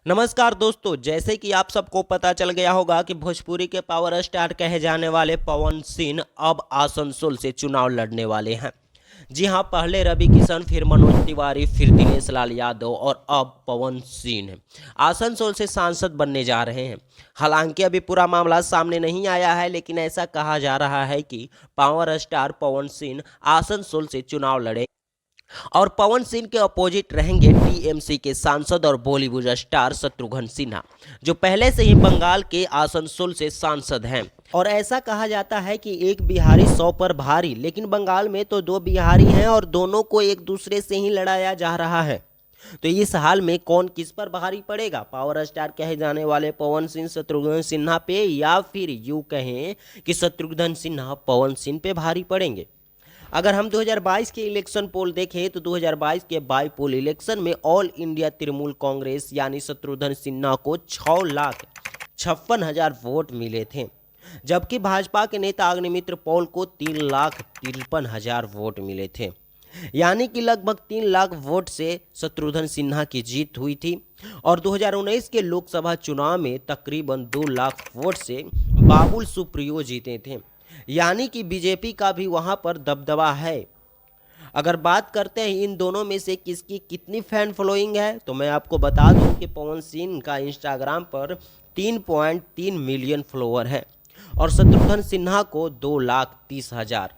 नमस्कार दोस्तों, जैसे कि आप सबको पता चल गया होगा कि भोजपुरी के पावर स्टार कहे जाने वाले पवन सिंह अब आसनसोल से चुनाव लड़ने वाले हैं। जी हां, पहले रवि किशन, फिर मनोज तिवारी, फिर दिनेश लाल यादव और अब पवन सिंह आसनसोल से सांसद बनने जा रहे हैं। हालांकि अभी पूरा मामला सामने नहीं आया है, लेकिन ऐसा कहा जा रहा है कि पावर स्टार पवन सिंह आसनसोल से चुनाव लड़े और पवन सिंह के अपोजिट रहेंगे टीएमसी के सांसद और बॉलीवुड स्टार शत्रुघ्न सिन्हा, जो पहले से ही बंगाल के आसनसोल से सांसद हैं। और ऐसा कहा जाता है कि एक बिहारी 100 पर भारी, लेकिन बंगाल में तो दो बिहारी हैं और दोनों को एक दूसरे से ही लड़ाया जा रहा है। तो इस हाल में कौन किस पर भारी पड़ेगा? पावर स्टार कहे जाने वाले पवन सिंह शत्रुघ्न सिन्हा पे, या फिर यूं कहें कि शत्रुघ्न सिन्हा पवन सिंह पे भारी पड़ेंगे? अगर हम 2022 के इलेक्शन पोल देखें तो 2022 के बाई पोल इलेक्शन में ऑल इंडिया तृणमूल कांग्रेस यानी शत्रुघ्न सिन्हा को 6,56,000 वोट मिले थे, जबकि भाजपा के नेता अग्निमित्र पॉल को 3,53,000 वोट मिले थे। यानी कि लगभग 3 लाख वोट से शत्रुघ्न सिन्हा की जीत हुई थी। और 2019 के लोकसभा चुनाव में तकरीबन 2 लाख वोट से बाबुल सुप्रियो जीते थे। यानी कि बीजेपी का भी वहां पर दबदबा है। अगर बात करते हैं इन दोनों में से किसकी कितनी फैन फॉलोइंग है, तो मैं आपको बता दूं कि पवन सिंह का इंस्टाग्राम पर 3.3 मिलियन फॉलोअर है और शत्रुघ्न सिन्हा को 2,30,000।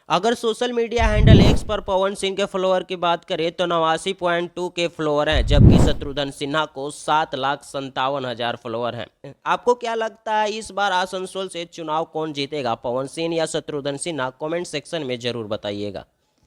अगर सोशल मीडिया हैंडल एक्स पर पवन सिंह के फॉलोअर की बात करें तो 89.2 के फॉलोअर हैं, जबकि शत्रुघ्न सिन्हा को 7,57,000 फॉलोअर हैं। आपको क्या लगता है इस बार आसनसोल से चुनाव कौन जीतेगा, पवन सिंह या शत्रुघ्न सिन्हा? कमेंट सेक्शन में जरूर बताइएगा।